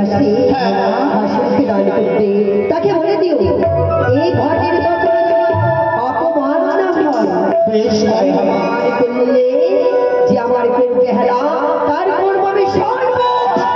আসে হাসুকে দান করবে, তাকে বলে দিও এই ঘটের কখনো যেন অপমান না হয়। অপমান করলে যে আমার করবে হেলা, তার করবো আমি সর্বহারা।